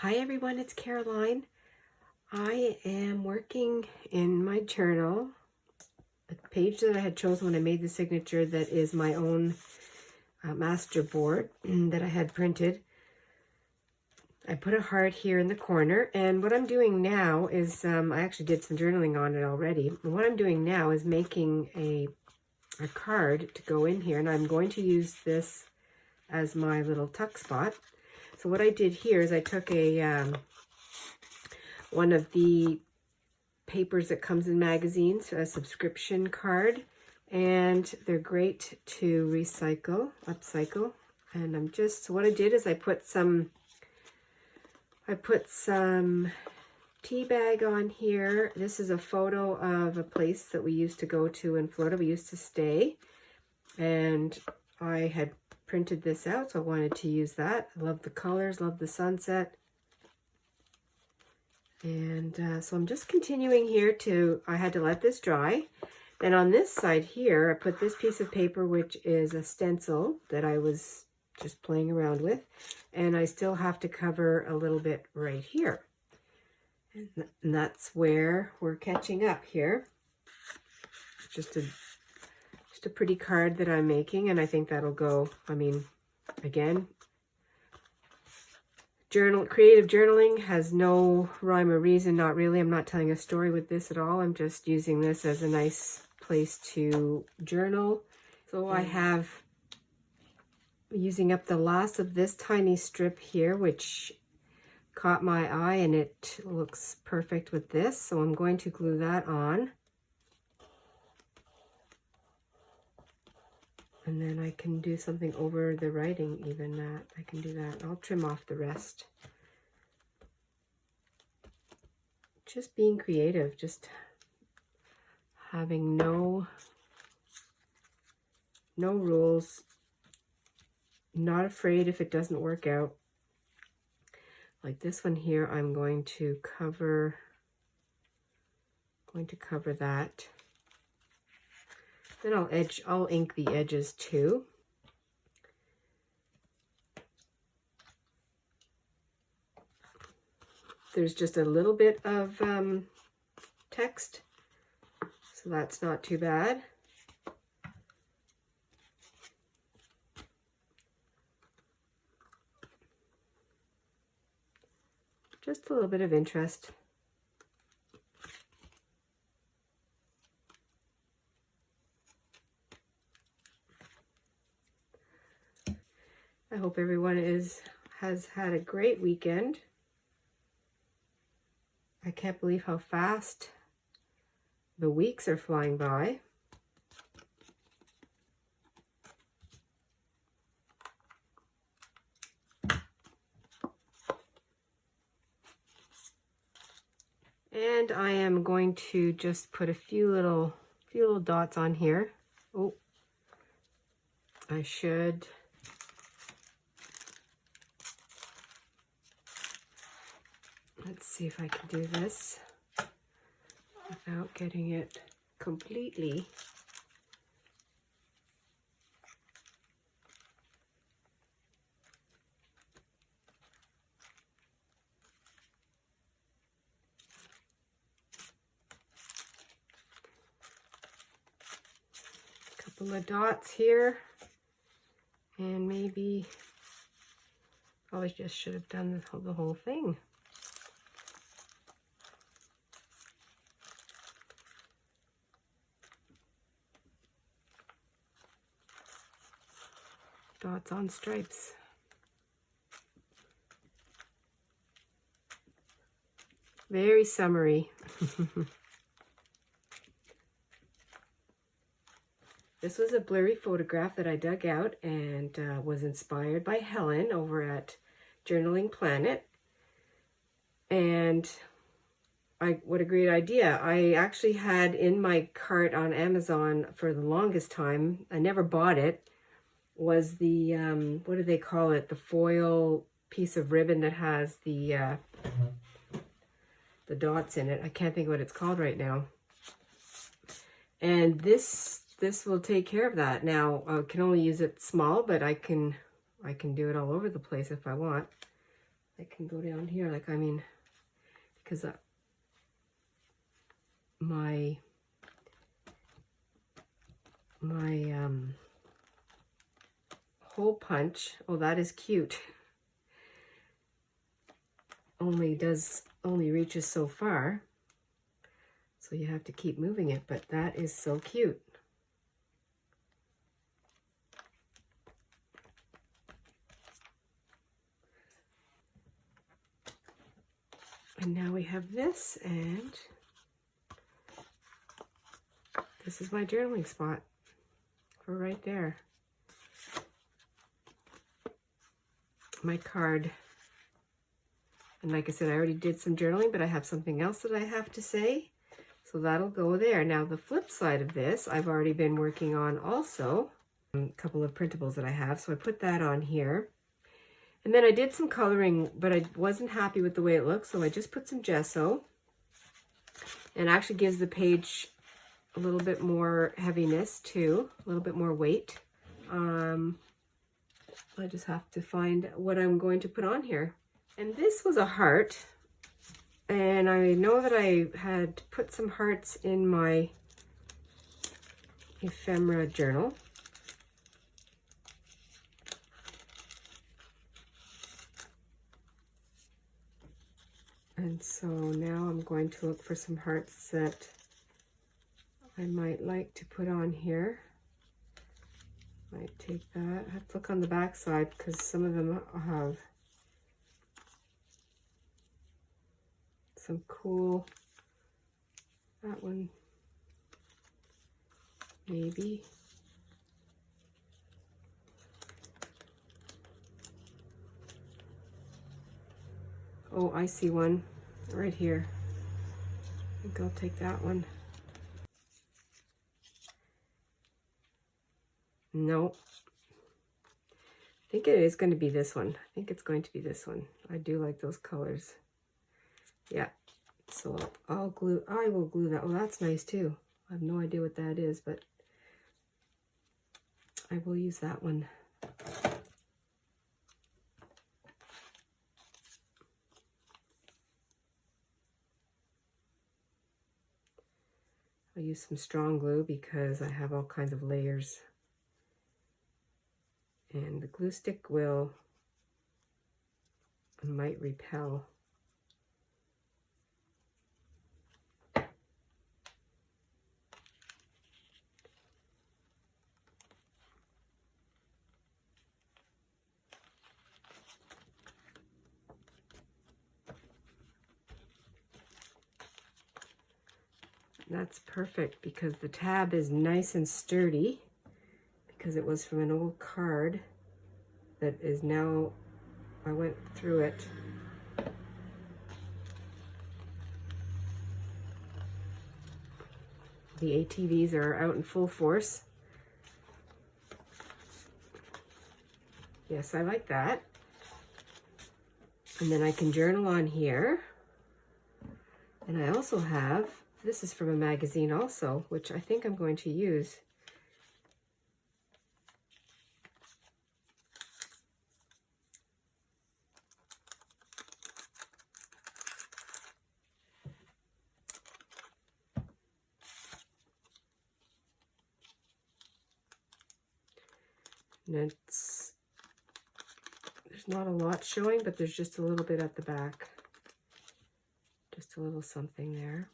Hi everyone, it's Caroline. I am working in my journal, a page that I had chosen when I made the signature that is my own master board that I had printed. I put a heart here in the corner, and what I'm doing now is, I actually did some journaling on it already. And what I'm doing now is making a card to go in here, and I'm going to use this as my little tuck spot. So what I did here is I took a one of the papers that comes in magazines, a subscription card, and they're great to recycle, upcycle. And so what I did is I put some tea bag on here. This is a photo of a place that we used to go to in Florida. We used to stay, and I had printed this out, so I wanted to use that. I love the colors, love the sunset. And so I'm just continuing here I had to let this dry. Then on this side here, I put this piece of paper, which is a stencil that I was just playing around with. And I still have to cover a little bit right here. And that's where we're catching up here. Just a pretty card that I'm making, and I think that'll go, again, creative journaling has no rhyme or reason, not really. I'm not telling a story with this at all. I'm just using this as a nice place to journal. So I have using up the last of this tiny strip here, which caught my eye, and it looks perfect with this. So I'm going to glue that on. And then I can do something over the writing, even that. I can do that. I'll trim off the rest. Just being creative, just having no rules, not afraid if it doesn't work out. Like this one here, I'm going to cover that. Then I'll ink the edges too. There's just a little bit of text, so that's not too bad. Just a little bit of interest. I hope everyone has had a great weekend. I can't believe how fast the weeks are flying by. And I am going to just put a few little dots on here. Oh, I should. Let's see if I can do this without getting it completely. A couple of dots here, and maybe probably just should have done the whole thing. Dots on stripes. Very summery. This was a blurry photograph that I dug out and was inspired by Helen over at Journaling Planet. And what a great idea. I actually had in my cart on Amazon for the longest time, I never bought it, was the, what do they call it? The foil piece of ribbon that has the dots in it. I can't think of what it's called right now. And this will take care of that. Now, I can only use it small, but I can do it all over the place if I want. I can go down here, like, I mean, because my hole punch, oh, that is cute. Only reaches so far, so you have to keep moving it, but that is so cute. And now we have this, and this is my journaling spot for right there. My card. And like I said, I already did some journaling, but I have something else that I have to say. So that'll go there. Now the flip side of this, I've already been working on also. A couple of printables that I have. So I put that on here. And then I did some coloring, but I wasn't happy with the way it looked. So I just put some gesso. And it actually gives the page a little bit more heaviness too. A little bit more weight. I just have to find what I'm going to put on here. And this was a heart, and I know that I had put some hearts in my ephemera journal. And so now I'm going to look for some hearts that I might like to put on here. Might take that. I have to look on the back side because some of them have some cool, that one maybe. Oh, I see one right here. I think I'll take that one. No. I think it is going to be this one. I think it's going to be this one. I do like those colors. Yeah. So I will glue that. Oh, that's nice too. I have no idea what that is, but I will use that one. I'll use some strong glue because I have all kinds of layers. And the glue stick might repel. That's perfect because the tab is nice and sturdy because it was from an old card that is now, I went through it. The ATVs are out in full force. Yes, I like that. And then I can journal on here. And I also have, this is from a magazine also, which I think I'm going to use. And there's not a lot showing, but there's just a little bit at the back. Just a little something there.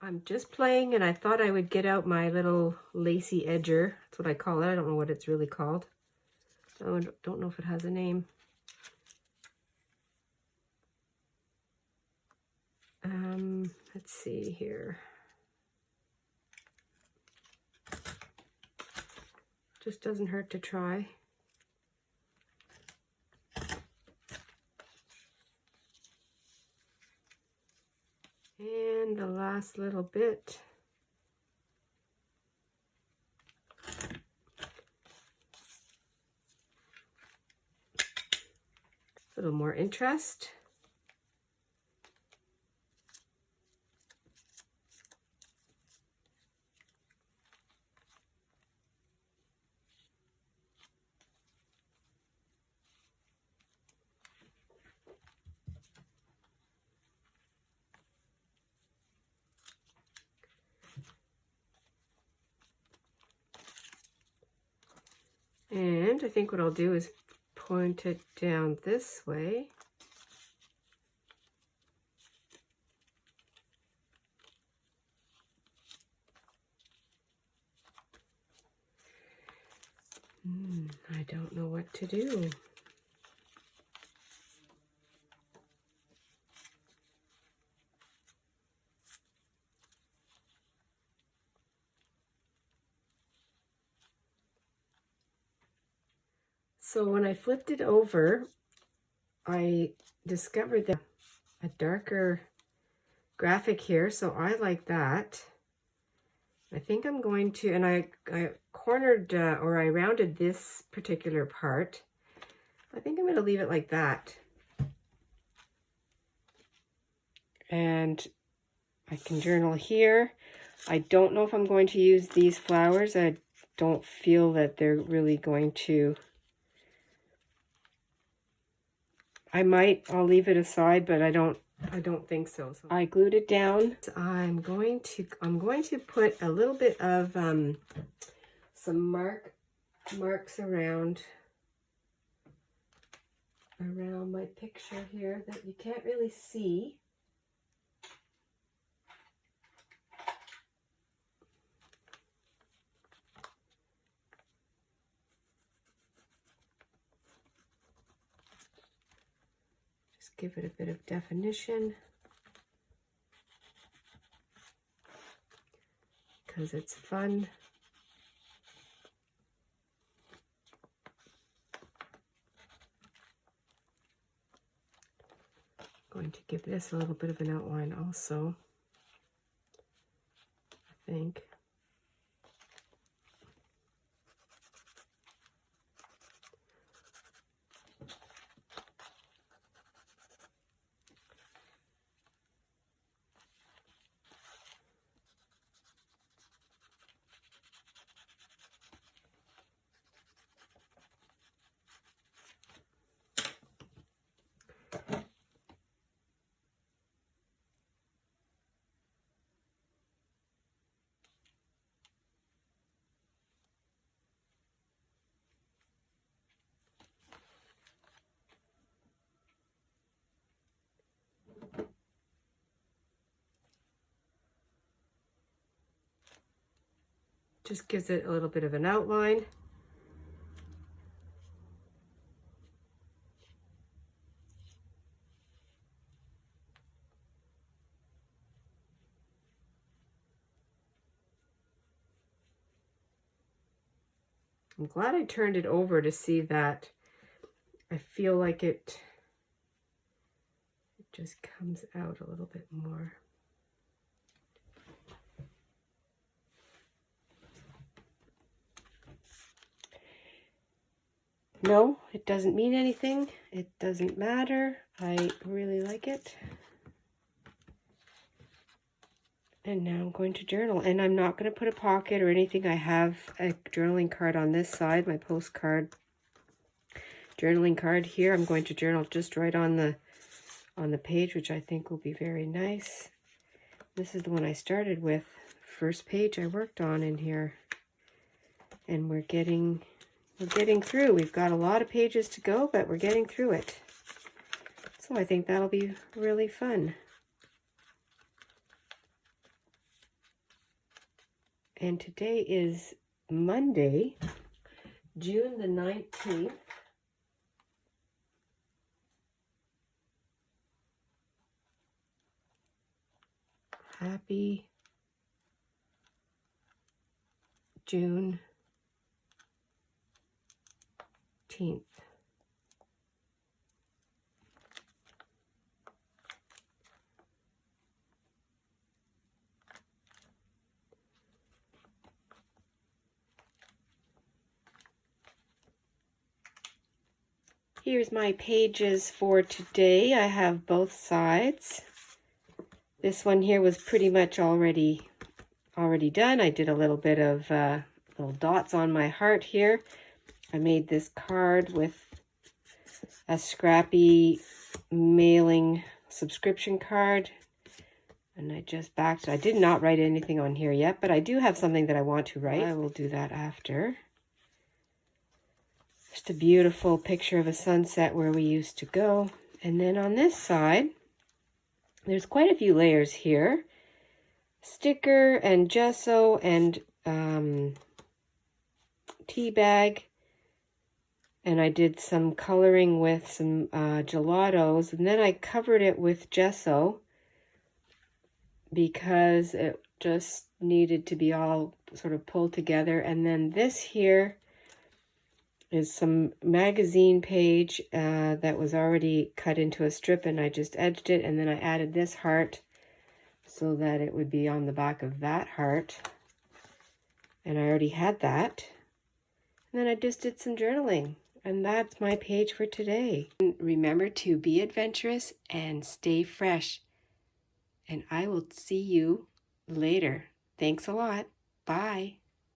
I'm just playing, and I thought I would get out my little lacy edger. That's what I call it. I don't know what it's really called. I don't know if it has a name. Let's see here. Just doesn't hurt to try. And the last little bit. A little more interest. I think what I'll do is point it down this way. I don't know what to do. So when I flipped it over, I discovered that a darker graphic here, so I like that. I think I'm going to, and I cornered or I rounded this particular part. I think I'm going to leave it like that. And I can journal here. I don't know if I'm going to use these flowers. I don't feel that they're really going to. I might, I'll leave it aside, but I don't think so. So I glued it down. I'm going to put a little bit of some marks around my picture here that you can't really see. Just give it a bit of definition because it's fun. Going to give this a little bit of an outline also, I think. Just gives it a little bit of an outline. I'm glad I turned it over to see that. I feel like it just comes out a little bit more. No, it doesn't mean anything. It doesn't matter. I really like it. And now I'm going to journal. And I'm not going to put a pocket or anything. I have a journaling card on this side, my postcard journaling card here. I'm going to journal just right on the page, which I think will be very nice. This is the one I started with. First page I worked on in here. And we're getting through. We've got a lot of pages to go, but we're getting through it. So I think that'll be really fun. And today is Monday, June the 19th. Happy June 18th. Here's my pages for today. I have both sides. This one here was pretty much already done. I did a little bit of little dots on my heart here. I made this card with a scrappy mailing subscription card. And I just backed. I did not write anything on here yet, but I do have something that I want to write. I will do that after. Just a beautiful picture of a sunset where we used to go. And then on this side, there's quite a few layers here. Sticker and gesso and tea bag. And I did some coloring with some gelatos. And then I covered it with gesso because it just needed to be all sort of pulled together. And then this here is some magazine page that was already cut into a strip, and I just edged it, and then I added this heart so that it would be on the back of that heart. And I already had that. And then I just did some journaling. And that's my page for today. Remember to be adventurous and stay fresh. And I will see you later. Thanks a lot. Bye.